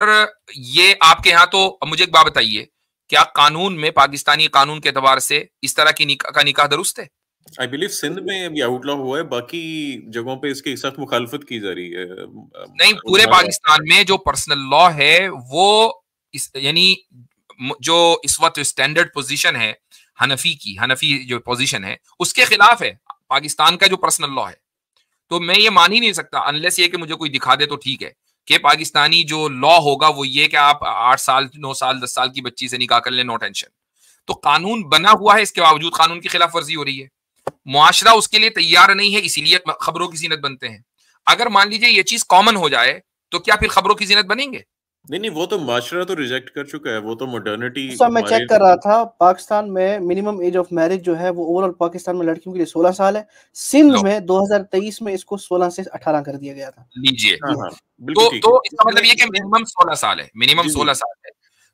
ये आपके यहाँ तो, अब मुझे एक बात बताइए, क्या कानून में, पाकिस्तानी कानून के एतबार से इस तरह की निकाह दुरुस्त है? आई बिलीव सिंध में अभी आउटलॉ हुआ है, बाकी जगहों पे इसकी सख्त मुखालफत की जा रही है। नहीं, पूरे पाकिस्तान में जो पर्सनल लॉ है वो यानी जो इस वक्त स्टैंडर्ड पोजीशन है हनफी जो पोजीशन है उसके खिलाफ है पाकिस्तान का जो पर्सनल लॉ है। तो मैं ये मान ही नहीं सकता अनलेस ये कि मुझे कोई दिखा दे तो ठीक है कि पाकिस्तानी जो लॉ होगा वो ये कि आप 8 साल 9 साल 10 साल की बच्ची से निकाह कर ले, नो टेंशन। तो कानून बना हुआ है, इसके बावजूद कानून की खिलाफ वर्जी हो रही है। मुआशरा उसके लिए तैयार नहीं है, इसीलिए खबरों की जीनत बनते हैं। अगर मान लीजिए ये चीज कॉमन हो जाए तो क्या फिर खबरों की जीनत बनेंगे? नहीं, वो तो माशरा तो रिजेक्ट कर चुका है, वो तो मॉडर्निटी। सब मैं चेक कर रहा था, पाकिस्तान में मिनिमम एज ऑफ मैरिज जो है वो ओवरऑल पाकिस्तान में लड़कियों के लिए 16 साल है। सिंध में 2023 में इसको 16 से 18 कर दिया गया था। लीजिए, तो इसका मतलब ये कि मिनिमम 16 साल है, मिनिमम 16 साल है।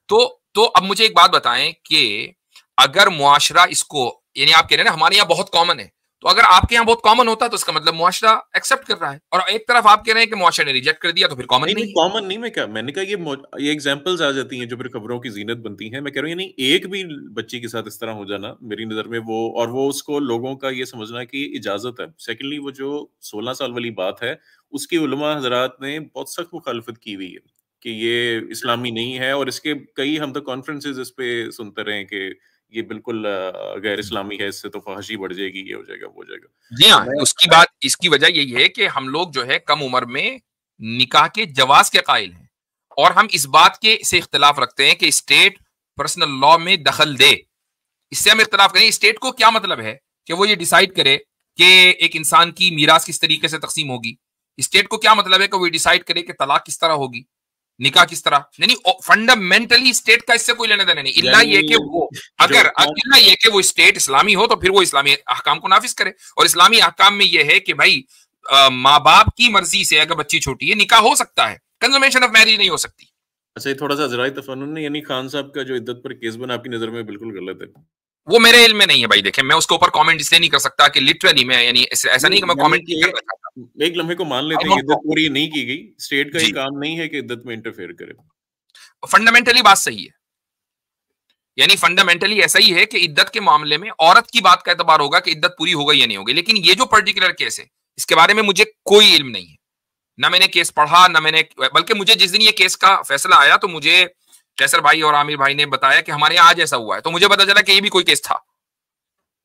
तो अब मुझे एक बात बताएं कि अगर मुआशरा इसको, यानी आप कह रहे हैं ना हमारे यहाँ बहुत कॉमन है, तो अगर आपके यहाँ बहुत कॉमन होता तो इसका मतलब मुआशरा एक्सेप्ट कर रहा है, और एक तरफ आप कह रहे हैं कि मुआशरा ने रिजेक्ट कर दिया तो फिर कॉमन नहीं है। कॉमन नहीं, मैंने कहा ये एग्जांपल्स आ जाती हैं जो फिर खबरों की जीनत बनती हैं। मैं कह रहा हूँ यानी एक भी बच्ची के साथ इस तरह हो जाना मेरी नजर में वो उसको लोगों का ये समझना कि इजाजत है। सेकेंडली वो जो 16 साल वाली बात है उसकी उलमा हजरात ने बहुत सख्त मुखालफत की हुई है कि ये इस्लामी नहीं है, और इसके कई हम तो कॉन्फ्रेंसेज इस पे सुनते रहे कि ये बिल्कुल गैर इस्लामी है, इससे तो फहशी बढ़ जाएगी, ये हो जाएगा, वो हो जाएगा। जी हाँ, उसकी बात, इसकी वजह यही है कि हम लोग जो है कम उम्र में निकाह के जवाज के कायल हैं, और हम इस बात के से इख्तिलाफ रखते हैं कि स्टेट पर्सनल लॉ में दखल दे। इससे हम इख्तिलाफ करें, स्टेट को क्या मतलब है कि वो ये डिसाइड करे कि एक इंसान की मीरास किस तरीके से तकसीम होगी। स्टेट को क्या मतलब है कि वो डिसाइड करे कि तलाक किस तरह होगी, निकाह किस तरह। नहीं, फंडामेंटली स्टेट का इससे कोई लेना देना नहीं, इल्ला ये कि वो इल्ला ये कि वो स्टेट इस्लामी हो तो फिर वो इस्लामी अहकाम को नाफिज करे। और इस्लामी अहकाम में ये है कि भाई माँ बाप की मर्जी से अगर बच्ची छोटी है निकाह हो सकता है, कंजम्मेशन ऑफ मैरिज नहीं हो सकती। अच्छा, ये थोड़ा सा जराई तफन्नुन, यानी खान साहब का जो इद्दत पर केस बना आपकी नजर में बिल्कुल गलत है। वो मेरे इल्म में नहीं है भाई। देखें, मैं उसके ऊपर कमेंट इसलिए नहीं कर सकता कि लिटरली मैं, यानी ऐसा नहीं कि मैं कमेंट नहीं कर रहा था। एक लम्हे को मान लेते हैं इद्दत पूरी नहीं की गई, स्टेट का ये काम नहीं है कि इद्दत में इंटरफेयर करे। फंडामेंटली बात सही है, यानी फंडामेंटली ऐसा ही है कि इद्दत के मामले में औरत की बात का एतबार होगा कि इद्दत पूरी हो गई या नहीं हो गई। लेकिन ये जो पर्टिकुलर केस है इसके बारे में मुझे कोई इल्म नहीं है, ना मैंने केस पढ़ा, ना मैंने, बल्कि मुझे जिस दिन ये केस का फैसला आया तो मुझे कैसर भाई और आमिर भाई ने बताया कि हमारे यहाँ आज ऐसा हुआ है, तो मुझे पता चला कि ये भी कोई केस था।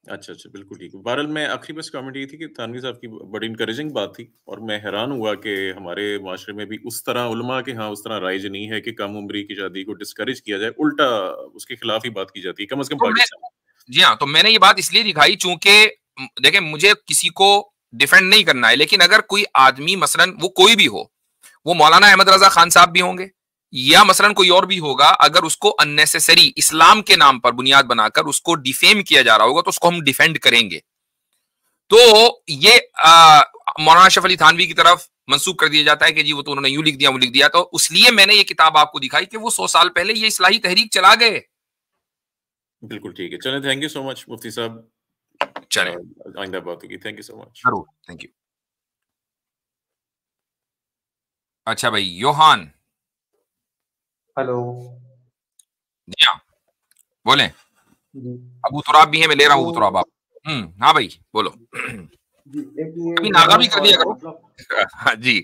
अच्छा, बिल्कुल ठीक है। बहरहाल मैं आखिरी बस कमेंट ये थी कि थानवी साहब की बड़ी इनकरेजिंग बात थी, और मैं हैरान हुआ कि हमारे माशरे में भी उस तरह उलमा के हाँ उस तरह राइज नहीं है कि कम उम्री की शादी को डिस्करेज किया जाए, उल्टा उसके खिलाफ ही बात की जाती है, कम से कम पाकिस्तान। जी हाँ, तो मैंने ये बात इसलिए दिखाई चूंकि देखें मुझे किसी को डिफेंड नहीं करना है, लेकिन अगर कोई आदमी मसलन वो कोई भी हो, वो मौलाना अहमद रजा खान साहब भी होंगे या मसलन कोई और भी होगा, अगर उसको अननेसेसरी इस्लाम के नाम पर बुनियाद बनाकर उसको डिफेम किया जा रहा होगा तो उसको हम डिफेंड करेंगे। तो ये मौलाना अशरफ अली थानवी की तरफ मंसूब कर दिया जाता है कि जी वो तो उन्होंने यूं लिख दिया, वो लिख दिया। तो इसलिए मैंने ये किताब आपको दिखाई कि वो 100 साल पहले ये इस्लाही तहरीक चला गए। बिल्कुल ठीक है, चलें, थैंक यू सो मच मुफ्ती साहब। चलें, आइंदा बात होगी। Thank you so much. जरूर, थैंक यू। अच्छा भाई, योहान। हेलो। जी हाँ, बोले। अबू तुराब भी है, मैं ले रहा हूँ अबू तुराब आप। हाँ भाई बोलो। जी, एक ये अभी नागा भी कर दिया करो। हाँ जी।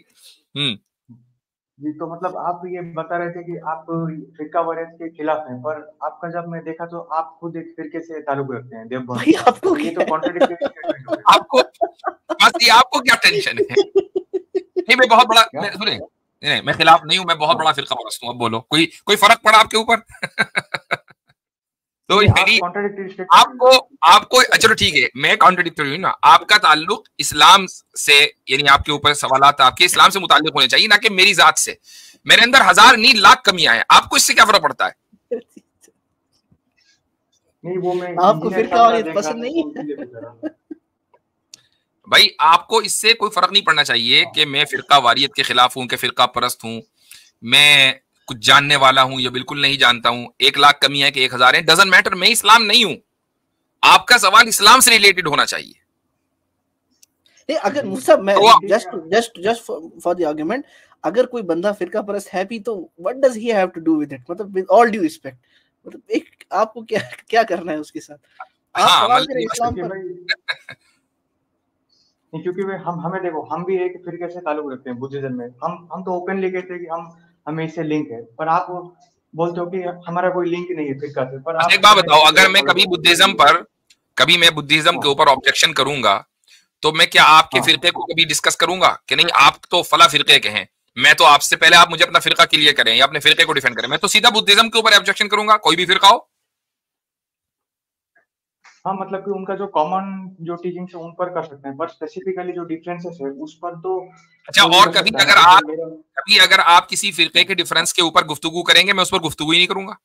जी, तो मतलब आप ये बता रहे थे कि आप फिरका वारियत के खिलाफ हैं, पर आपका जब मैं देखा तो आप खुद एक फिरके से ताल्लुक रखते हैं, देवबंद। भाई आपको ये तो कॉन्ट्रडिक्टरी स्टेटमेंट हो गया। आपको बस ये आपको क्या टेंशन है? नहीं, मैं बहुत बड़ा, मैं सुने, नहीं मैं खिलाफ नहीं हूं, मैं बहुत बड़ा फिरका परस्त हूं। अब बोलो, कोई फर्क पड़ा आपके ऊपर? तो मेरी आपको चलो ठीक है, मैं कॉन्ट्रडिक्टरी हूं ना। आपका ताल्लुक इस्लाम से, यानी आपके ऊपर सवालात आपके इस्लाम से मुताल्लिक होने चाहिए, ना कि मेरी जात से। मेरे अंदर 1000 नहीं लाख कमियां हैं, आपको इससे क्या फर्क पड़ता है? नहीं, वो मैं आपको फिरका वारियत पसंद नहीं है? भाई आपको इससे कोई फर्क नहीं पड़ना चाहिए कि मैं फिरका वारियत के खिलाफ हूं कि फिरका परस्त हूं, मैं कुछ जानने वाला हूं या बिल्कुल नहीं जानता हूं। 1 लाख कमी है कि 1000 है, डजंट मैटर। मैं इस्लाम नहीं हूं। आपका सवाल इस्लाम से रिलेटेड होना चाहिए। नहीं, अगर मुसब मैं जस्ट फॉर द आर्गुमेंट, अगर कोई बंदा फिरका परस्त है भी तो what does he have to do with it, मतलब विद ऑल ड्यू रिस्पेक्ट, मतलब एक आपको क्या क्या करना है उसके साथ? आप हाँ, सवाल मतलब करें ये इस्लाम क्योंकि पर। भाई नहीं, क्योंकि भाई हम हमें देखो, हम भी एक फिरके से ताल्लुक रखते हैं बुद्धिज्म में। हम तो ओपनली कहते हैं कि हमें इससे लिंक है, पर आप बोलते हो कि हमारा कोई लिंक नहीं है फिरका से। पर अच्छा, आप एक बात हमें बताओ, फिरके अगर को मैं फॉलो कभी करते बुद्धिज्म हो। पर, कभी मैं बुद्धिज्म के हाँ ऊपर ऑब्जेक्शन करूंगा, तो मैं क्या आपके हाँ फिरके को कभी डिस्कस करूंगा कि नहीं आप तो फला फिरके के हैं, मैं तो आपसे पहले आप मुझे अपना फिरका क्लियर करें या अपने फिरके को डिफेंड करें, मैं तो सीधा बुद्धिज्म के ऊपर ऑब्जेक्शन करूंगा, कोई भी फिरका हो। हाँ, मतलब कि उनका जो कॉमन जो टीचिंग है उन पर कर सकते हैं, पर स्पेसिफिकली जो डिफरेंसेस है उस पर तो अच्छा, कोई भी और कर सकता है ना। जैसे मेरा कभी अगर आप किसी फिरके के डिफरेंस के ऊपर गुफ्तगू करेंगे, मैं उस पर गुफ्तगू ही नहीं करूंगा,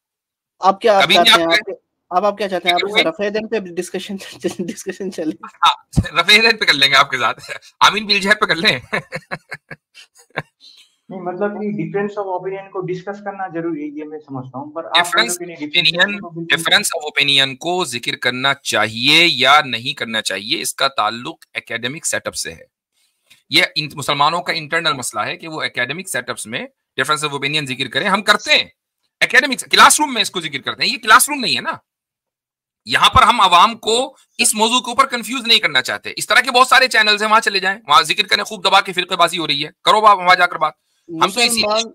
आप क्या कभी नहीं। चाहते हैं? आप आप क्या चाहते हैं? आप करेंगे? रफ़ेदन पे डिस्कशन डिस्कशन चले? हाँ, रफेदन पे कर लेंगे आपके साथ, आमीन बिल जहर पे कर लें। नहीं, मतलब कि डिफरेंस ऑफ ओपिनियन को डिस्कस करना जरूरी है, ये मैं समझता हूँ। पर आप बोल रहे हो डिफरेंस कि नहीं, ऑफ डिफरेंसेस ओपिनियन, को तो बिल्कुल डिफरेंस ऑफ ओपिनियन को जिक्र करना चाहिए या नहीं करना चाहिए, इसका ताल्लुक एकेडमिक सेटअप से है। ये मुसलमानों का इंटरनल मसला है कि वो एकेडमिक सेटअप्स में डिफरेंस ऑफ ओपिनियन जिक्र करें। हम करते हैं एकेडमिक क्लासरूम में, इसको जिक्र करते हैं, ये क्लासरूम नहीं है ना। यहां पर हम आवाम को इस मौजू के ऊपर कंफ्यूज नहीं करना चाहते। इस तरह के बहुत सारे चैनल्स हैं, वहां चले जाएं, वहां जिक्र करें, खूब दबा के फिरकेबाजी हो रही है, करो वहां जाकर बात। हम तो मुसलमान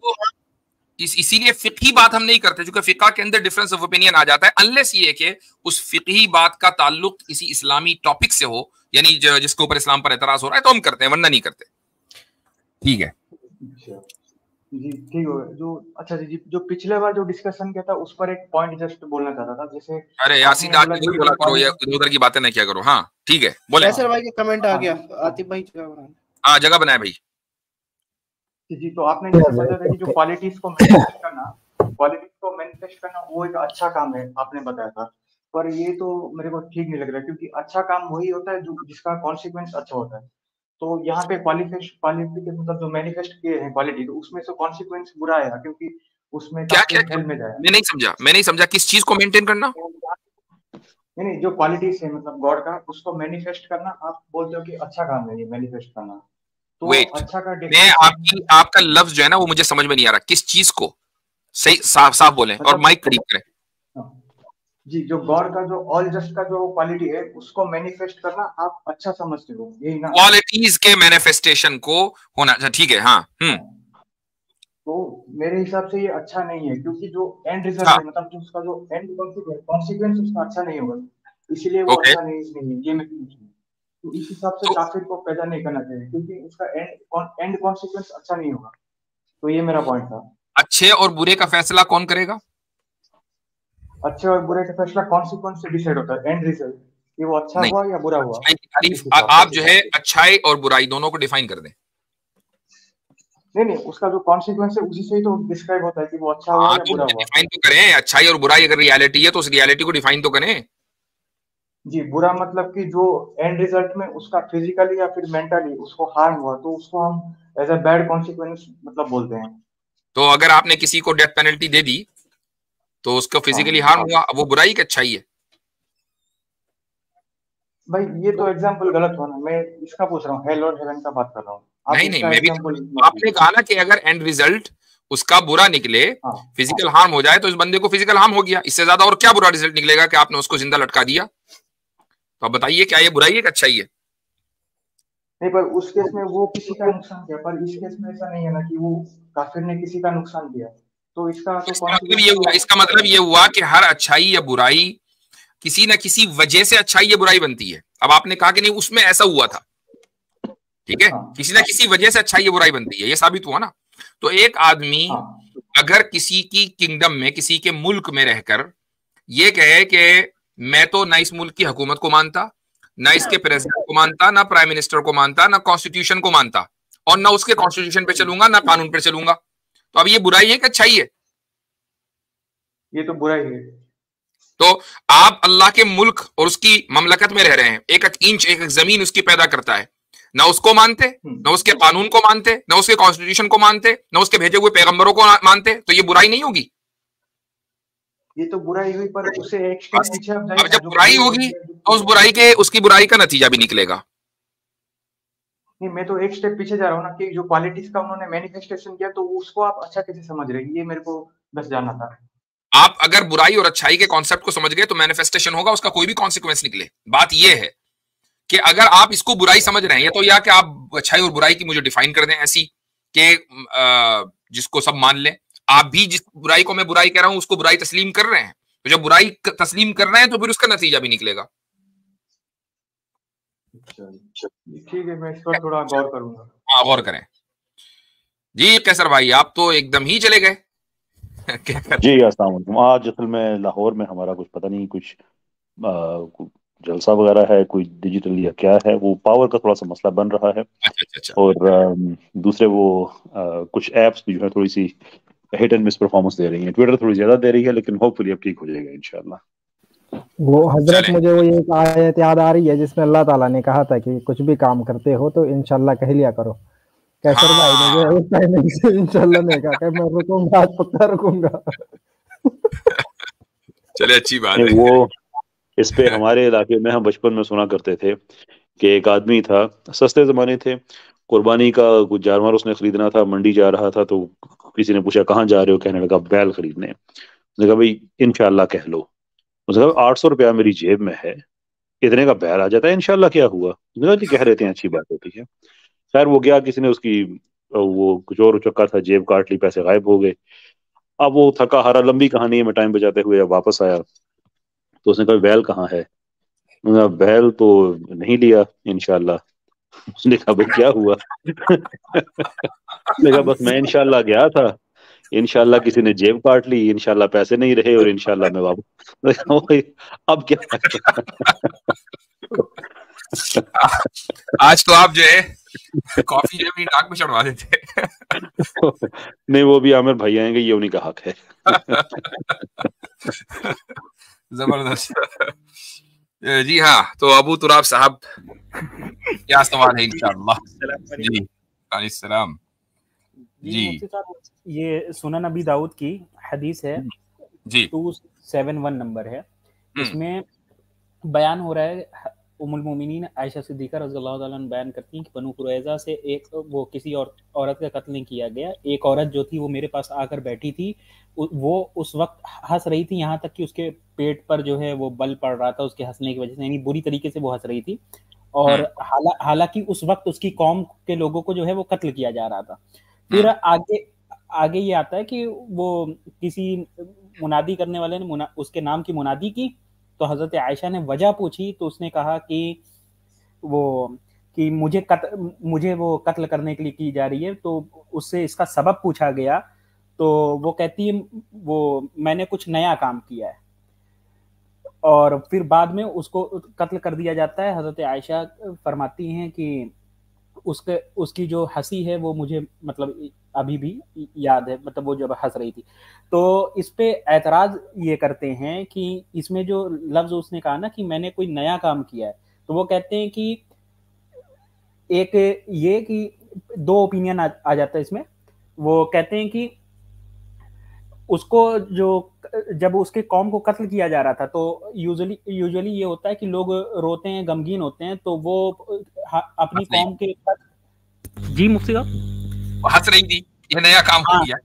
इसीलिए फिqही बात हम नहीं करते, क्योंकि फिका के अंदर डिफरेंस ऑफ ओपिनियन आ जाता है, अनलेस ये कि उस फिqही बात का ताल्लुक किसी इस्लामी टॉपिक से हो, यानी जिसके ऊपर इस्लाम पर एतराज हो रहा है, तो हम करते हैं, वरना नहीं करते। ठीक है अच्छा जी, ठीक हो जो अच्छा जी, जो पिछले बार जो डिस्कशन किया था उस पर एक पॉइंट जस्ट बोलना चाहता था। जैसे अरे यार, आपने सीधा बोला आके वही कि बोला जो करो या उधर की बातें ना किया करो। हाँ ठीक है, बोले। फैसल भाई का कमेंट आ हाँ गया, आतिफ भाई जगह बनाना। हाँ, जगह बनाए भाई। जी, तो आपने जैसे बताया था कि जो क्वालिटीज को मैनिफेस्ट करना वो एक अच्छा काम है, आपने बताया था। पर ये तो मेरे को ठीक नहीं लग रहा, क्योंकि अच्छा काम वही होता है जो जिसका कॉन्सिक्वेंस अच्छा होता है। तो यहाँ पे क्वालिफिकेशन मतलब जो मैनिफेस्ट किए हैं क्वालिटी, तो उसमें से कॉन्सिक्वेंस बुरा आएगा, क्योंकि उसमें क्या क्या काफिर हेल में जाएगा। मैं नहीं समझा किस चीज को मेंटेन करना। नहीं नहीं, जो क्वालिटीज है मतलब गॉड का, उसको मैनिफेस्ट करना, आप बोलते हो कि अच्छा काम है ये मैनिफेस्ट करना। तो वेट, अच्छा का मैं डेफिनेशन आपका लफ्ज जो है ना वो मुझे समझ में नहीं आ रहा, किस चीज को सही साफ साफ बोलें और मतलब माइक करीब करें। जी, जो गॉड का जो ऑल जस्ट का जो क्वालिटी है उसको मैनिफेस्ट करना आप अच्छा समझते हो, यही ना? क्वालिटीज के मैनिफेस्टेशन को होना, अच्छा ठीक है, हाँ। तो मेरे हिसाब से ये अच्छा नहीं है, क्योंकि जो एंड रिजल्ट अच्छा, है मतलब जो उसका जो एंड कॉन्सिक्वेंस उसका अच्छा नहीं होगा, इसीलिए वो ओके। अच्छा नहीं है, ये मैं समझता हूँ। तो इस हिसाब से तो काफिर को पैदा नहीं करना चाहिए, क्योंकि उसका एंड कॉन्सिक्वेंस अच्छा नहीं होगा। तो ये मेरा पॉइंट था। अच्छे और बुरे का फैसला कौन करेगा? अच्छे और बुरे का फैसला कॉन्सिक्वेंस से डिसाइड होता है, एंड रिजल्ट, कि वो अच्छा नहीं, हुआ या बुरा हुआ, अच्छाई की तारीफ इस हिसाब आप से। जो है अच्छाई और बुराई दोनों को डिफाइन कर दें। नहीं नहीं, उसका जो कॉन्सिक्वेंस है उसी से ही तो डिस्क्राइब होता है कि वो अच्छा हुआ हाँ, या तो बुरा हुआ। डिफाइन तो करें, अच्छाई और बुराई अगर रियलिटी है तो उस रियलिटी को डिफाइन तो करें। जी, बुरा मतलब कि जो एंड रिजल्ट में उसका फिजिकली या फिर मेंटली उसको हार्म हुआ, तो उसको हम एज अ बैड कॉन्सिक्वेंस मतलब बोलते हैं। तो अगर आपने किसी को डेथ पेनल्टी दे दी तो उसको फिजिकली हाँ हार्म हुआ, अब वो बुराई की अच्छाई है? भाई, ये तो एग्जाम्पल गलत हुआ ना, मैं इसका पूछ रहा हूँ, हेल और हेवन का बात कर रहा हूँ। आप नहीं नहीं, इसका मैं भी एग्जाम्पल तो, मत आपने लीजिए। कहा ना कि अगर एंड रिजल्ट उसका बुरा निकले, हाँ फिजिकल हार्म हो जाए, तो इस बंदे को फिजिकल हार्म हो गया, इससे ज्यादा और क्या बुरा रिजल्ट निकलेगा कि आपने उसको जिंदा लटका दिया? तो आप बताइए, क्या ये बुराई है कि अच्छाई है? नहीं, पर उस केस में वो किसी का नुकसान किया, पर इस केस में ऐसा नहीं है ना कि वो काफिर ने किसी का नुकसान किया, तो इसका तो कॉन्सिक्वेंस तो इसका मतलब ये हुआ कि हर अच्छाई या बुराई किसी न किसी वजह से अच्छाई या बुराई बनती है। अब आपने कहा कि नहीं उसमें ऐसा हुआ था, ठीक है, हाँ किसी ना किसी वजह से अच्छाई या बुराई बनती है, ये साबित हुआ ना। तो एक आदमी हाँ अगर किसी की किंगडम में, किसी के मुल्क में रहकर ये कहे कि मैं तो ना इस मुल्क की हुकूमत को मानता, ना इसके प्रेसिडेंट को मानता, ना प्राइम मिनिस्टर को मानता, ना कॉन्स्टिट्यूशन को मानता, और ना उसके कॉन्स्टिट्यूशन पे चलूंगा, ना कानून पे चलूंगा, तो अब ये बुराई है कि अच्छाई है? ये तो बुरा ही है। तो आप अल्लाह के मुल्क और उसकी ममलकत में रह रहे हैं, एक इंच एक जमीन उसकी पैदा करता है, ना उसको मानते, ना उसके कानून को मानते, ना उसके कॉन्स्टिट्यूशन को मानते, ना उसके भेजे हुए पैगंबरों को मानते, तो ये बुराई नहीं होगी? ये तो बुराई हुई, पर उसे एक स्टेप बस, पीछे आप अब जाइए ना, जब जो बुराई पहले होगी तो उस बुराई के, उसकी बुराई का नतीजा भी निकलेगा। नहीं, मैं तो एक स्टेप पीछे जा रहा हूँ ना, कि जो क्वालिटीज का उन्होंने मैनिफेस्टेशन किया तो उसको आप अच्छा कैसे समझ रहे हैं, ये मेरे को बस जानना था। आप अगर बुराई और अच्छाई के कॉन्सेप्ट को समझ गए तो मैनिफेस्टेशन होगा, उसका कोई भी कॉन्सिक्वेंस निकले। बात यह है कि अगर आप इसको बुराई समझ रहे हैं, या तो या कि आप अच्छाई और बुराई की मुझे डिफाइन कर दें ऐसी कि जिसको सब मान लें। आप भी जिस बुराई को मैं बुराई कह रहा हूं उसको बुराई तस्लीम कर रहे हैं, तो जब बुराई तस्लीम कर रहे हैं तो फिर उसका नतीजा भी निकलेगा। ठीक है, मैं इस पर थोड़ा गौर करूंगा। हाँ, गौर करें। जी कैसर भाई, आप तो एकदम ही चले गए। जी अस्सलाम वालेकुम। आज असल में लाहौर में हमारा कुछ पता नहीं, कुछ जलसा वगैरह है, कोई डिजिटल या क्या है, वो पावर का थोड़ा सा मसला बन रहा है। अच्छा। और दूसरे वो कुछ एप्स भी जो है थोड़ी सी हिट एंड मिस परफॉर्मेंस दे रही हैं। ट्विटर थोड़ी ज्यादा दे रही है, लेकिन होपफुली अब ठीक हो जाएगा इंशाल्लाह। वो हजरत, मुझे वो एक आयत याद आ रही है जिसमें अल्लाह ताला ने कहा था कि कुछ भी काम करते हो तो इंशाल्लाह कह लिया करो। कैसर भाई ने जो उस टाइम से इंशाल्लाह ने कहा कि मैं रुकूंगा, आज पक्का रुकूंगा। चले, अच्छी बात है। वो इस पे हमारे इलाके में हम बचपन में सुना करते थे कि एक आदमी था, सस्ते जमाने थे, कुर्बानी का कुछ जानवर उसने खरीदना था, मंडी जा रहा था, तो किसी ने पूछा कहाँ जा रहे हो, कहने लगा बैल खरीदने। उसने कहा भाई इंशाल्लाह कह लो। उसने कहा 800 रुपया मेरी जेब में है, इतने का बैल आ जाता है, इंशाल्लाह क्या हुआ। उसने कहा जी कह रहे थे अच्छी बात होती है। खैर वो गया, किसी ने उसकी वो कुछ और उचक्का था, जेब काट ली, पैसे गायब हो गए। अब वो थका हारा, लंबी कहानी है, मैं टाइम बचाते हुए अब वापस आया, तो उसने कहा बैल कहाँ है। बैल तो नहीं लिया इंशाल्लाह। उसने कहा भाई क्या हुआ। उसने कहा बस मैं इंशाल्लाह गया था, इंशाल्लाह किसी ने जेब काट ली, इंशाल्लाह पैसे नहीं रहे, और इंशाल्लाह मैं वापस। अब क्या। आज तो आप जो है कॉफी जो है नाक में चढ़वा देते। नहीं, वो भी आमिर भाई आएंगे, ये उन्हीं का हक है। जबरदस्त। जी हाँ, तो अबू तुराब साहब क्या सवाल है इंशाअल्लाह। जी अलैहिस्सलाम। जी मुफ्ती साहब, ये सुनन अबी दाऊद की हदीस है जी, 271 नंबर है। इसमें बयान हो रहा है, उम्मुल मोमिनीन आयशा सिद्दीका रज़ियल्लाहु ताला अन्हा बयान करती हैं कि बनु कुरैज़ा से एक वो किसी और औरत का कत्ल नहीं किया गया। एक औरत जो थी वो मेरे पास आकर बैठी थी, वो उस वक्त हंस रही थी, यहाँ तक कि उसके पेट पर जो है वो बल पड़ रहा था उसके हंसने की वजह से, यानी बुरी तरीके से वो हंस रही थी। और हालांकि उस वक्त उसकी कौम के लोगों को जो है वो कत्ल किया जा रहा था। फिर आगे ये आता है कि वो किसी मुनादी करने वाले ने उसके नाम की मुनादी की, तो हजरत आयशा ने वजह पूछी, तो उसने कहा कि मुझे वो कत्ल करने के लिए की जा रही है। तो उससे इसका सबब पूछा गया, तो वो कहती है वो मैंने कुछ नया काम किया है, और फिर बाद में उसको कत्ल कर दिया जाता है। हजरत आयशा फरमाती हैं कि उसकी जो हंसी है वो मुझे मतलब अभी भी याद है, मतलब वो जब हंस रही थी। तो इस पे एतराज ये करते हैं कि इसमें जो लफ्ज उसने कहा ना कि मैंने कोई नया काम किया है, तो वो कहते हैं कि एक ये कि दो ओपिनियन आ जाता है इसमें। वो कहते हैं कि उसको जो जब उसके कौम को कत्ल किया जा रहा था, तो यूजुअली ये होता है कि लोग रोते हैं, गमगीन होते हैं, तो वो अपनी कौम के जी मुफ्ती साहब हंस रही थी, ये नया काम हो गया।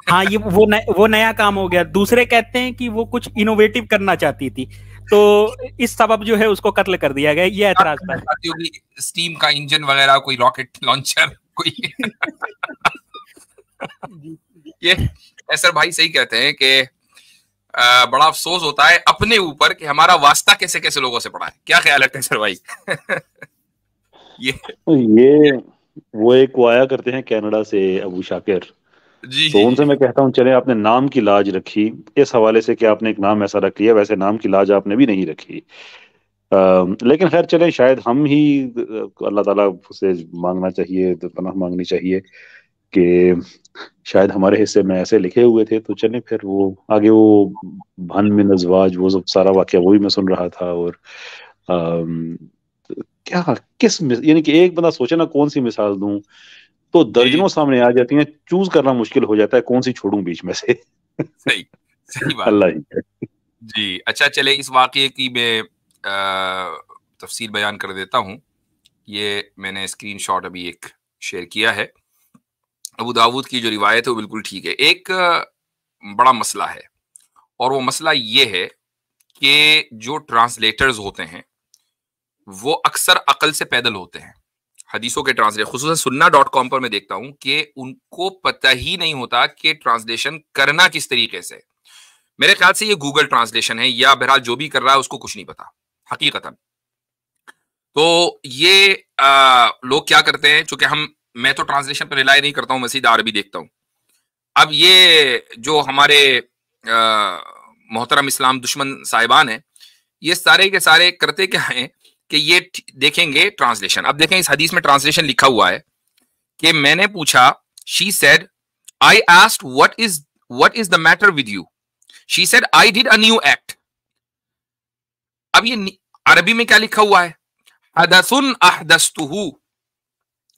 हाँ, ये वो नया काम हो गया। दूसरे कहते हैं कि वो कुछ इनोवेटिव करना चाहती थी, तो इस सबब जो है उसको कत्ल कर दिया गया। ये एतराज था। स्टीम का इंजन वगैरह, कोई रॉकेट लॉन्चर, कोई ये ऐसर भाई सही कहते हैं कि बड़ा अफसोस होता है अपने ऊपर कि हमारा वास्ता कैसे कैसे लोगों से पड़ा है। क्या ख्याल है कैसर भाई? ये वो एक वो आया करते हैं कनाडा से, अबू शाकिर जी, तो उनसे मैं कहता हूँ चले आपने नाम की लाज रखी इस हवाले से कि आपने एक नाम ऐसा रख लिया, वैसे नाम की लाज आपने भी नहीं रखी। लेकिन खैर चले, शायद हम ही अल्लाह ताला से मांगना चाहिए, तो पनाह मांगनी चाहिए कि शायद हमारे हिस्से में ऐसे लिखे हुए थे। तो चले फिर वो आगे वो भन में नजवाज वो सब सारा वाकया वो भी मैं सुन रहा था। और क्या किस यानी कि एक बंदा सोचे ना कौन सी मिसाल दूं तो दर्जनों सामने आ जाती हैं, चूज करना मुश्किल हो जाता है कौन सी छोड़ूं बीच में से। सही बात अल्लाह ही जी। अच्छा चले, इस वाकये की मैं तफसील बयान कर देता हूं ये मैंने स्क्रीनशॉट अभी एक शेयर किया है। अबू दाऊद की जो रिवायत है वो बिल्कुल ठीक है। एक बड़ा मसला है, और वो मसला ये है कि जो ट्रांसलेटर्स होते हैं वो अक्सर अकल से पैदल होते हैं। हदीसों के ट्रांसलेटर, खुसूसन सुन्ना.com पर मैं देखता हूं कि उनको पता ही नहीं होता कि ट्रांसलेशन करना किस तरीके से। मेरे ख्याल से ये गूगल ट्रांसलेशन है, या बहरहाल जो भी कर रहा है उसको कुछ नहीं पता हकीकतन। तो ये लोग क्या करते हैं, चूंकि मैं तो ट्रांसलेशन पर रिलाई नहीं करता हूं, मैं सीधा अरबी देखता हूं। अब ये जो हमारे मोहतरम इस्लाम दुश्मन साहिबान है, ये सारे के सारे करते क्या हैं कि ये देखेंगे ट्रांसलेशन। अब देखें इस हदीस में ट्रांसलेशन लिखा हुआ है कि मैंने पूछा, she said I asked what is the matter with you, she said I did a new act. अब ये अरबी में क्या लिखा हुआ है, हदसुन अहदस्तुहु।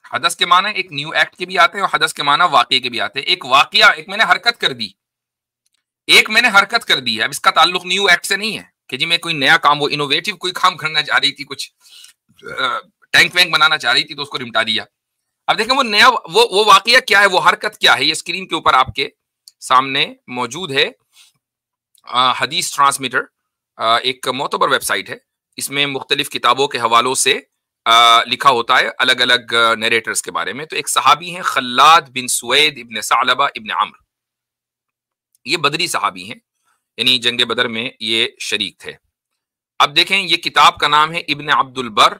हदस के माना एक न्यू एक्ट के भी आते हैं और हदस के माना वाकये के भी आते हैं। एक वाकया, एक मैंने हरकत कर दी, एक मैंने हरकत कर दी है। अब इसका ताल्लुक न्यू एक्ट से नहीं है कि जी मैं कोई नया काम, वो इनोवेटिव कोई काम करना चाह रही थी, कुछ टैंक वैंक बनाना चाह रही थी तो उसको निपटा दिया। अब देखें वो नया, वो वाकया क्या है, वो हरकत क्या है, ये स्क्रीन के ऊपर आपके सामने मौजूद है। हदीस ट्रांसमीटर एक मोतबर वेबसाइट है, इसमें मुख्तलिफ किताबों के हवालों से लिखा होता है अलग अलग नरेटर्स के बारे में। तो एक सहाबी हैं खल्लाद बिन सुवैद इब्न सालबा इब्न अम्र, ये बदरी सहाबी हैं, यानी जंग बदर में ये शरीक थे। अब देखें ये किताब का नाम है इब्न अब्दुल बर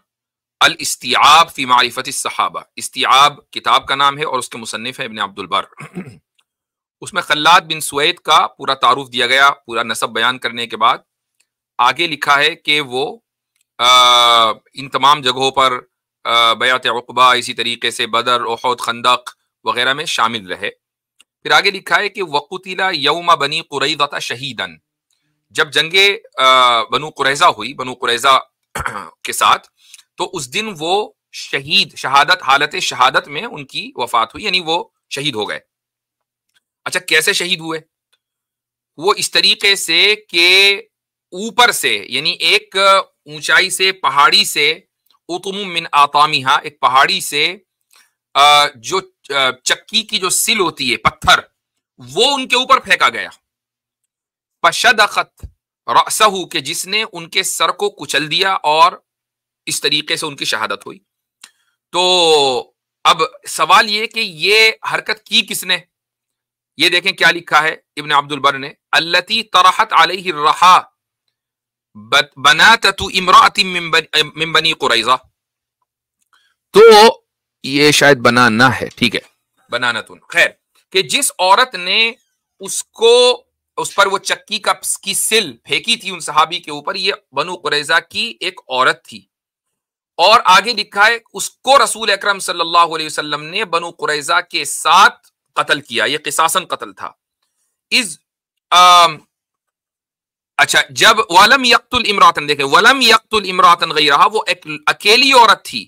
अल इस्तिआब फी मारिफत सहाबा। इस्तिआब किताब का नाम है और उसके मुसन्निफ है इब्न अब्दुल बर। उसमें खल्लाद बिन सुवैद का पूरा तारुफ दिया गया, पूरा नसब बयान करने के बाद आगे लिखा है कि वो इन तमाम जगहों पर बयात उक़बा, इसी तरीके से बदर, उहद, खंदक वगैरह में शामिल रहे। फिर आगे लिखा है कि वक़ुतिला यौम बनी कुरैज़ा शहीदन, जब जंगे बनु कुरैज़ा हुई, बनु कुरैज़ा के साथ, तो उस दिन वो शहीद, शहादत, हालत शहादत में उनकी वफात हुई, यानी वो शहीद हो गए। अच्छा, कैसे शहीद हुए? वो इस तरीके से कि ऊपर से, यानी एक ऊंचाई से, पहाड़ी से, उतुम मिन आतामिहा, एक पहाड़ी से जो चक्की की जो सिल होती है, पत्थर, वो उनके ऊपर फेंका गया। फशदखत रअसहु, के जिसने उनके सर को कुचल दिया, और इस तरीके से उनकी शहादत हुई। तो अब सवाल ये कि ये हरकत की किसने? ये देखें क्या लिखा है इब्न अब्दुल बर ने, अल्लती तरहत अलैहि रहा बनातु इमराअतिन मिन बनी कुरैज़ा। तो ये शायद बनाना है, ठीक है, बनानतुन, खैर, कि जिस औरत ने उसको, उस पर वो चक्की की सिल फेंकी थी उन सहाबी के ऊपर, ये बनु कुरैज़ा की एक औरत थी। और आगे लिखा है उसको रसूल अकरम सल्लल्लाहु अलैहि वसल्लम ने बनु कुरैज़ा के साथ कत्ल किया, ये क़िसासन कत्ल था। अच्छा, जब वलम यक्तुल इमरातन, देखें, वलम यक्तुल इमरातन गैरहा, वो एक अकेली औरत थी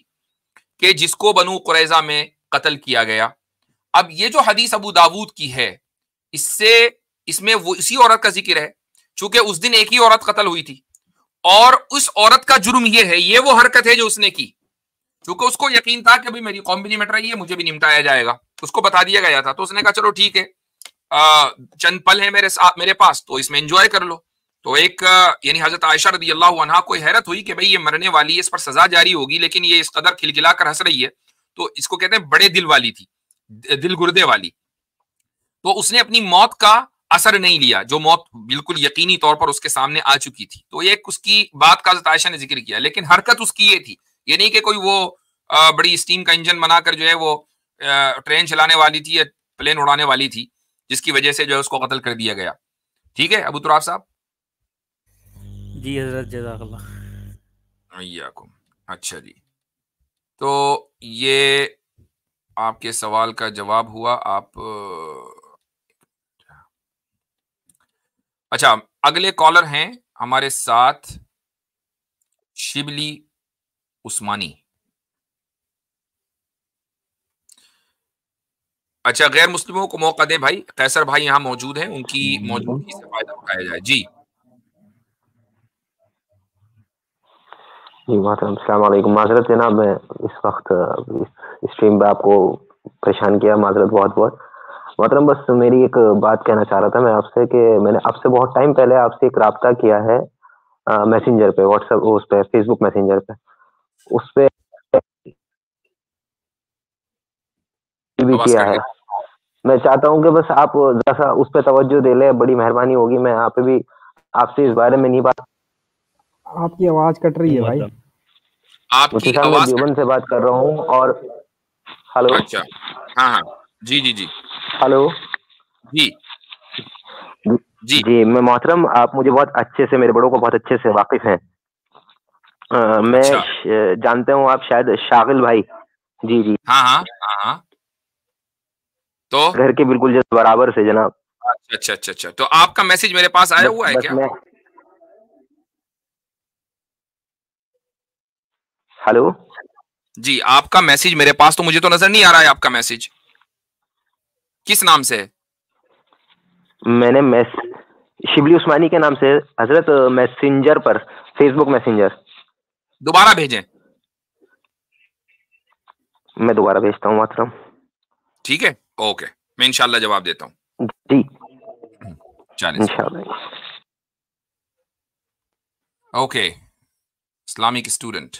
कि जिसको बनु कुरैज़ा में कत्ल किया गया। अब ये जो हदीस अबू दाऊद की है, इसमें वो इसी औरत का जिक्र है, चूंकि उस दिन एक ही औरत कत्ल हुई थी, और उस औरत का जुर्म ये है, ये वो हरकत है जो उसने की, क्योंकि उसको यकीन था कि भाई मेरी कौम भी निपट रही है, मुझे भी निपटाया जाएगा, उसको बता दिया गया था। तो उसने कहा चलो ठीक है, चंद पल है मेरे पास, तो इसमें एंजॉय कर लो। तो एक यानी हजरत आयशा रदी अल्लाह अन्हा को हैरत हुई कि भाई ये मरने वाली है, इस पर सजा जारी होगी, लेकिन ये इस कदर खिलखिला कर हंस रही है, तो इसको कहते हैं बड़े दिल वाली थी, दिल गुर्दे वाली। तो उसने अपनी मौत का असर नहीं लिया, जो मौत बिल्कुल यकीनी तौर पर उसके सामने आ चुकी थी। तो ये उसकी बात का हजरत आयशा ने जिक्र किया, लेकिन हरकत उसकी ये थी, ये नहीं कि कोई वो बड़ी स्टीम का इंजन बनाकर जो है वो ट्रेन चलाने वाली थी या प्लेन उड़ाने वाली थी, जिसकी वजह से जो है उसको कत्ल कर दिया गया। ठीक है अबू तुराब साहब? जी हजरत, जज़ाकल्लाह। अच्छा जी, तो ये आपके सवाल का जवाब हुआ। आप अच्छा, अगले कॉलर हैं हमारे साथ शिबली उस्मानी। अच्छा, गैर मुस्लिमों को मौका दें भाई, कैसर भाई यहाँ मौजूद हैं, उनकी मौजूदगी से फायदा उठाया जाए। जी जी मोहतरम, अस्सलाम वालेकुम। माजरत जनाब, मैं इस वक्त इस स्ट्रीम पे आपको परेशान किया, माजरत बहुत बहुत। मोहतरम, बस मेरी एक बात कहना चाह रहा था मैं आपसे कि मैंने आपसे बहुत टाइम पहले आपसे एक रब्ता किया है मैसेंजर पे, व्हाट्सएप, उस पे, फेसबुक मैसेंजर पे, उस पे भी आवाज किया कट है। गई। मैं चाहता हूँ कि बस आप जरा सा उस पे तवज्जो दे ले, बड़ी मेहरबानी होगी। मैं यहाँ पे भी आपसे इस बारे में नहीं बात। आपकी आवाज कट रही है भाई। आपकी मुफ्ती साहब, मैं आवाज कट देवबंद से बात कर रहा हूँ। और हेलो, अच्छा, हाँ हाँ, जी जी जी हेलो जी जी जी, मैं मोहतरम, आप मुझे बहुत अच्छे से, मेरे बड़ों को बहुत अच्छे से वाकिफ हैं। अच्छा, जानते हूँ आप शायद शागिल भाई। जी जी, हाँ हाँ हाँ हाँ, तो घर के बिल्कुल जस्ट बराबर से जनाब। अच्छा अच्छा अच्छा अच्छा, तो आपका मैसेज मेरे पास आया हुआ है बस क्या? मैं, हेलो जी, आपका मैसेज मेरे पास तो मुझे तो नजर नहीं आ रहा है। आपका मैसेज किस नाम से है? मैंने शिबली उस्मानी के नाम से हजरत, मैसेंजर पर, फेसबुक मैसेंजर। दोबारा भेजें? मैं दोबारा भेजता हूँ मोहतरम। ठीक है, ओके, मैं इंशाल्लाह जवाब देता हूँ। जी, चलें, इंशाल्लाह। ओके। इस्लामिक स्टूडेंट,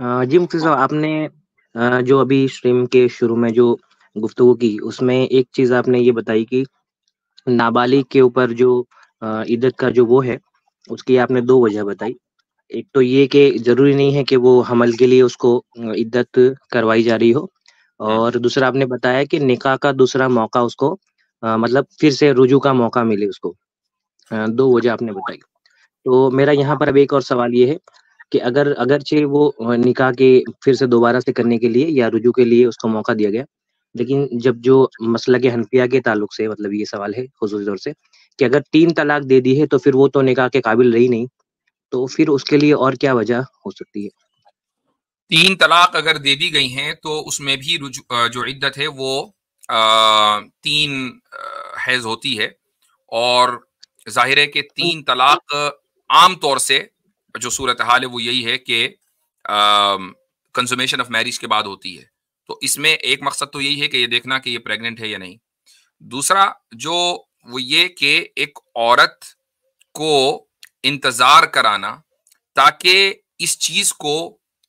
जी मुफ्ती साहब, आपने जो अभी स्ट्रीम के शुरू में जो गुफ्तगू की, उसमें एक चीज़ आपने ये बताई कि नाबालिग के ऊपर जो इद्दत का जो वो है, उसकी आपने 2 वजह बताई। एक तो ये कि ज़रूरी नहीं है कि वो हमल के लिए उसको इद्दत करवाई जा रही हो, और दूसरा आपने बताया कि निकाह का दूसरा मौका उसको मतलब फिर से रुजू का मौका मिले उसको। 2 वजह आपने बताई। तो मेरा यहाँ पर अब एक और सवाल ये है कि अगरचे वो निकाह के फिर से दोबारा से करने के लिए या रुजू के लिए उसको मौका दिया गया, लेकिन जब जो मसलक हनफिया के ताल्लुक से मतलब ये सवाल है खुसूसी तौर से कि अगर 3 तलाक दे दी है तो फिर वो तो निकाह के काबिल रही नहीं, तो फिर उसके लिए और क्या वजह हो सकती है? 3 तलाक अगर दे दी गई हैं तो उसमें भी जो इद्दत है वो 3 हैज होती है। और जाहिर है कि 3 तलाक आम तौर से जो सूरत हाल है वो यही है कि कंसुमेशन ऑफ मैरिज के बाद होती है। तो इसमें एक मकसद तो यही है कि ये देखना कि ये प्रेग्नेंट है या नहीं। दूसरा जो वो ये कि एक औरत को इंतजार कराना, ताकि इस चीज को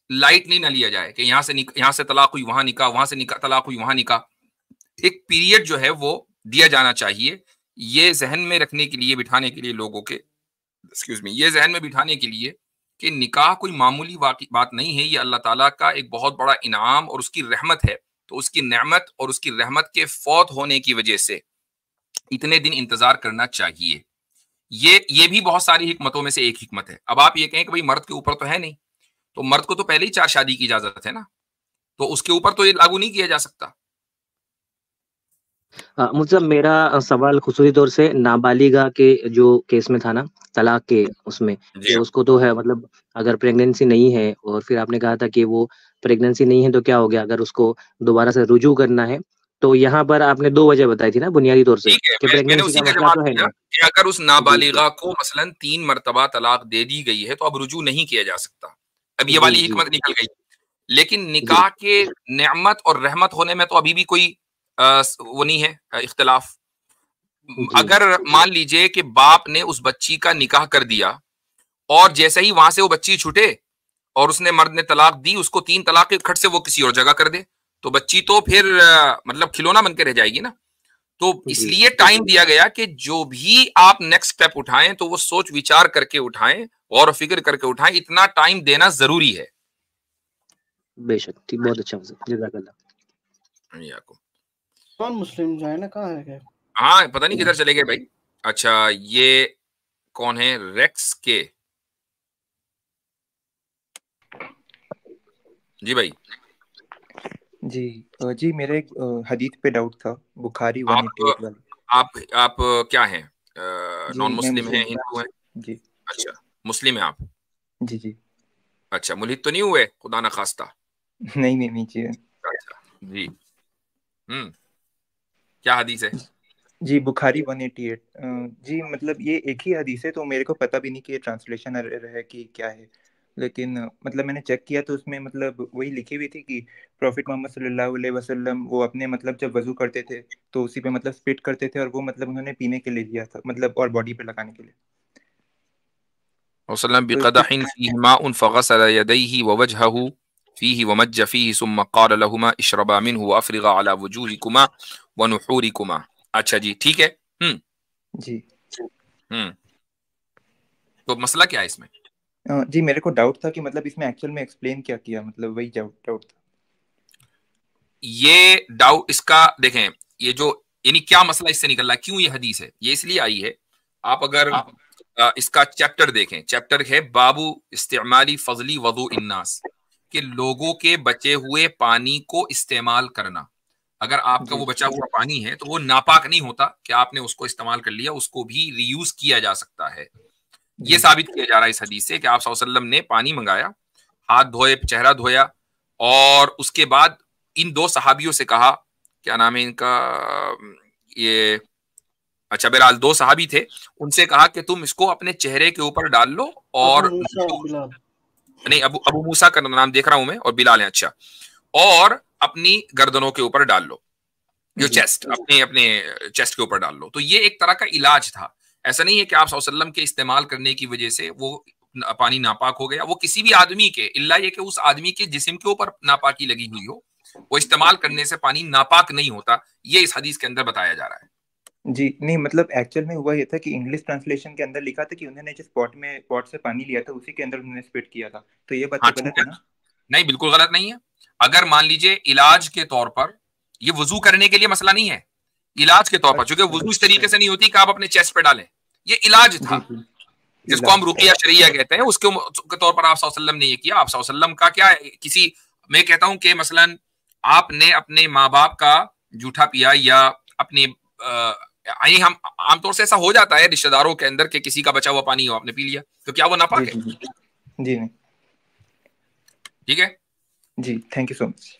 लाइटली ना लिया जाए कि यहाँ से तलाक हुई वहां निकाह, वहां से निकाह तलाक हुई वहां निकाह। एक पीरियड जो है वो दिया जाना चाहिए। ये जहन में रखने के लिए, बिठाने के लिए लोगों के, एक्सक्यूज मी, ये जहन में बिठाने के लिए कि निकाह कोई मामूली बात नहीं है। ये अल्लाह ताला का एक बहुत बड़ा इनाम और उसकी रहमत है। तो उसकी नेमत और उसकी रहमत के फौत होने की वजह से इतने दिन इंतजार करना चाहिए। ये भी बहुत सारी हिकमतों में से एक हिकमत है। अब आप ये कहें कि भाई मर्द के ऊपर तो है नहीं, तो मर्द को तो पहले ही 4 शादी की इजाजत है ना, तो उसके ऊपर तो ये लागू नहीं किया जा सकता। मतलब मेरा सवाल खुसूसी तौर से नाबालिगा के जो केस में था ना, तलाक के उसमें, जी कि हाँ। उसको तो है मतलब अगर प्रेगनेंसी नहीं है, और फिर आपने कहा था कि वो प्रेगनेंसी नहीं है तो क्या हो गया अगर उसको दोबारा से रुजू करना है, तो यहाँ पर आपने 2 वजह बताई थी ना बुनियादी तौर से, ठीक है, कि मैंने प्रेगनेंसी उसी का का मसला जवाब तो है दिया नहीं। कि अगर उस जी, जी। नाबालिगा को मसलन 3 मरतबा तलाक दे दी गई है तो अब रुजू नहीं किया जा सकता। अब ये जी, वाली जी, हिकमत निकल गई। लेकिन जी। निकाह के नेमत और रहमत होने में तो अभी भी कोई वो नहीं है, इख्तिलाफ। जी। अगर मान लीजिए कि बाप ने उस बच्ची का निकाह कर दिया और जैसे ही वहां से वो बच्ची छूटे और उसने, मर्द ने तलाक दी, उसको 3 तलाक के खट से वो किसी और जगह कर दे, तो बच्ची तो फिर मतलब खिलौना बनकर रह जाएगी ना। तो जी। इसलिए टाइम दिया गया कि जो भी आप नेक्स्ट स्टेप उठाएं तो वो सोच विचार करके उठाएं, गौर फिक्र करके उठाएं। इतना टाइम देना जरूरी है। बेशक, ठीक, बहुत अच्छा जज़ाकल्लाह। याकूब, नॉन मुस्लिम जो है ना, कहाँ है क्या? हाँ, पता नहीं किधर चले गए भाई। अच्छा, ये कौन है? रेक्स के, जी भाई। जी जी, मेरे एक हदीस पे डाउट था, बुखारी आप 188 वाली। आप क्या हैं? जी नॉन मैं मुस्लिम हैं, मुस्लिम हिंदू हूँ। हैं? जी अच्छा, मुस्लिम हैं आप? जी जी। अच्छा, मुल्हिद तो नहीं हुए खुदा ना खास्ता? नहीं जी। अच्छा जी। क्या हदीस है? जी बुखारी 188। जी मतलब ये एक ही हदीस है, तो मेरे को पता भी नहीं कि ये ट्रांसलेशन है कि क्या है, लेकिन मतलब मैंने चेक किया तो उसमें मतलब वही लिखी हुई थी कि प्रॉफिट मोहम्मद सल्लल्लाहु अलैहि वसल्लम वो अपने मतलब जब वजू करते थे तो उसी पे मतलब स्पिट करते थे, और वो मतलब उन्होंने पीने के लिए दिया था, मतलब और बॉडी पे लगाने के लिए। वसल्लम तो इसके बिक़दहिन फ़ीहि माउन फ़ग़सल यदैहि व वजहहु फ़ीहि व मज्ज फ़ीहि सुम्मा क़ाल लहुमा इशरबा मिन्हु व अफ़रिग़ा अला वजूहिकुमा व नुहूरिकुमा। अच्छा जी, ठीक है। जी तो मसला क्या है इसमें? जी मेरे को डाउट था कि मतलब इसमें एक्चुअल में एक्सप्लेन क्या किया, मतलब वही डाउट था। ये डाउट इसका देखें, ये जो यानी क्या मसला इससे निकल रहा है, क्यों ये हदीस है, ये इसलिए आई है। आप अगर इसका चैप्टर देखें, चैप्टर है बाबू इस्तेमाली फजली वजू इन्नास, कि लोगों के बचे हुए पानी को इस्तेमाल करना। अगर आपका वो बचा हुआ पानी है तो वो नापाक नहीं होता कि आपने उसको इस्तेमाल कर लिया, उसको भी रीयूज किया जा सकता है। ये साबित किया जा रहा है इस हदीस से कि आप सल्लल्लाहु अलैहि वसल्लम ने पानी मंगाया, हाथ धोए, चेहरा धोया, और उसके बाद इन दो सहाबियों से कहा, क्या नाम है इनका, ये अच्छा बहरहाल दो सहाबी थे, उनसे कहा कि तुम इसको अपने चेहरे के ऊपर डाल लो, और नहीं अबू मूसा का नाम देख रहा हूं मैं, और बिलाल है, अच्छा, और अपनी गर्दनों के ऊपर डाल लो, जो चेस्ट, अपने अपने चेस्ट के ऊपर डाल लो। तो ये एक तरह का इलाज था। ऐसा नहीं है कि आप सल्लल्लाहु अलैहि वसल्लम के इस्तेमाल करने की वजह से वो पानी नापाक हो गया, वो किसी भी आदमी के, इल्ला ये कि उस आदमी के जिस्म के ऊपर नापाकी लगी हुई हो, वो इस्तेमाल करने से पानी नापाक नहीं होता। ये इस हदीस के अंदर बताया जा रहा है। जी नहीं मतलब एक्चुअल में हुआ ये था कि इंग्लिश ट्रांसलेशन के अंदर लिखा था कि उन्होंने जिस पॉट से पानी लिया था उसी के अंदर उन्होंने स्पिट किया था, तो ये बात तो गलत है ना? नहीं, बिल्कुल गलत नहीं है। अगर मान लीजिए इलाज के तौर पर, ये वजू करने के लिए मसला नहीं है, इलाज के तौर पर, क्योंकि वजू इस तरीके से नहीं होती कि आप अपने चेस्ट पे डालें, ये इलाज था जिसको हम रुकिया शरिया कहते हैं, उसके तौर पर आप सल्लल्लाहु अलैहि वसल्लम ने ये किया। आप सल्लल्लाहु अलैहि वसल्लम का क्या है, किसी, मैं कहता हूं कि मसलन आपने अपने माँ बाप का जूठा पिया, या अपनी हम आमतौर से ऐसा हो जाता है रिश्तेदारों के अंदर कि किसी का बचा हुआ पानी हो, आपने पी लिया, तो क्या वो नापाक है? जी नहीं। ठीक है जी, thank you so much.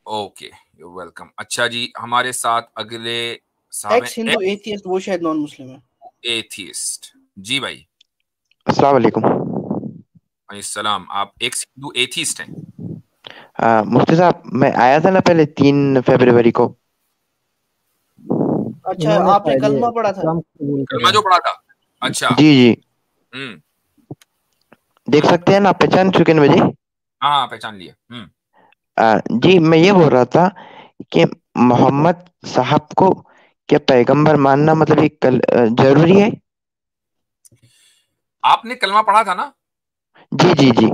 Okay, you welcome. अच्छा जी, हमारे साथ अगले एक्स हिंदू एथियस्ट, वो शायद नॉन मुस्लिम है। एथियस्ट, जी भाई। अस्सलाम वालेकुम। अस्सलाम। आप एक्स हिंदू एथियस्ट हैं? मुफ्ती साहब, मैं आया था ना पहले 3 फरवरी को। अच्छा, आपने कलमा पढ़ा था? कलमा जो पढ़ा था, अच्छा जी जी। देख सकते हैं ना, पहचान चुके हैं मुझे? हाँ, पहचान लिया। जी, मैं ये बोल रहा था कि मोहम्मद साहब को क्या पैगंबर मानना मतलब ये जरूरी है? आपने कलमा पढ़ा था ना? जी जी जी।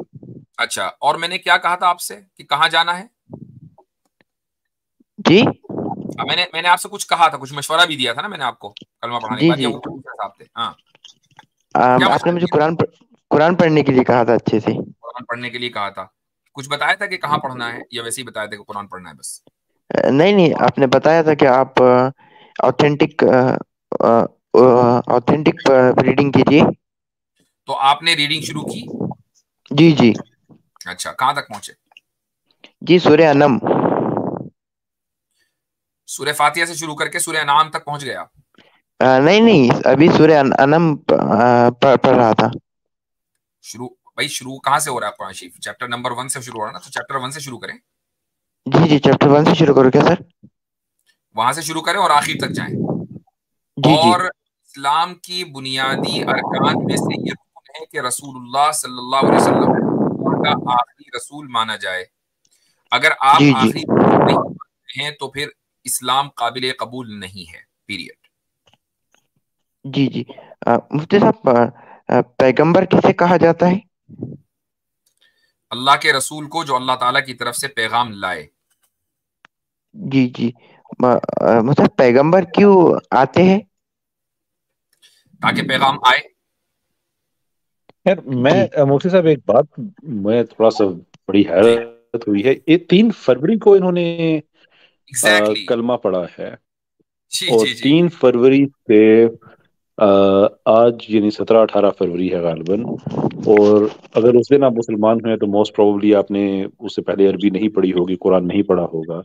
अच्छा, और मैंने क्या कहा था आपसे कि कहाँ जाना है? जी, मैंने आपसे कुछ कहा था, कुछ मशवरा भी दिया था ना मैंने आपको कलमा पढ़ाने के बाद, या वो साहब थे? हाँ, आपने मुझे कुरान पढ़ने के लिए कहा था, अच्छे से कुरान पढ़ने के लिए कहा था। कुछ बताया था कि कहाँ पढ़ना है, या वैसे ही बताया था कि कुरान पढ़ना है बस? नहीं नहीं, आपने बताया था कि आप ऑथेंटिक रीडिंग कीजिए। तो आपने रीडिंग शुरू की? जी जी। अच्छा, कहाँ तक पहुंचे? जी, सूरह अनम, सूरह फातिहा से शुरू करके सूरह अनाम तक पहुंच गया? नहीं नहीं, अभी सूरह अनम पढ़ रहा था। शुरू भाई, शुरू कहाँ से हो रहा है कुरान शरीफ? चैप्टर नंबर 1 से शुरू हो रहा है ना, तो चैप्टर 1 से शुरू करें। जी जी, चैप्टर 1 से शुरू करो क्या सर? वहां से शुरू करें और आखिर तक जाएं। जी और इस्लाम की बुनियादी अरकान में से ये रुकन है कि रसूलुल्लाह सल्लल्लाहु अलैहि वसल्लम का आखिरी रसूल माना जाए। अगर आप आखिरी रसूल नहीं मानते हैं तो फिर इस्लाम काबिल कबूल नहीं है, पीरियड। जी जी। मुफ्ती साहब, पैगंबर किसे कहा जाता है? अल्लाह के रसूल को जो अल्लाह ताला की तरफ से पैगाम लाए। जी जी। मतलब पैगंबर क्यों आते हैं? ताकि पैगाम आए। यार मैं मुफ्ती साहब एक बात, मैं थोड़ा सा बड़ी हैरत हुई है, ये 3 फरवरी को इन्होंने कलमा पढ़ा है, और 3 फरवरी से आज यानी 17-18 फरवरी है गालिबन, और अगर उस दिन आप मुसलमान हुए तो मोस्ट प्रोबेबली आपने उससे पहले अरबी नहीं पढ़ी होगी, कुरान नहीं पढ़ा होगा,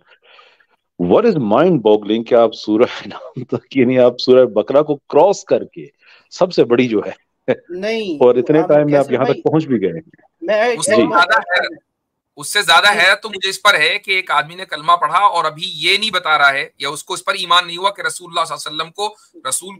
व्हाट इज माइंड बॉगलिंग कि आप सूरह नाम तक यानी आप सूरह बकरा को क्रॉस करके सबसे बड़ी जो है नहीं और इतने टाइम में आप कैसर यहाँ भाई, तक पहुंच भी गए। मैं उससे ज्यादा है, उससे ज्यादा है तो मुझे इस पर है कि एक आदमी ने कलमा पढ़ा और अभी ये नहीं बता रहा है या उसको इस पर ईमान नहीं हुआ कि रसूलुल्लाह सल्लल्लाहु अलैहि वसल्लम को रसूल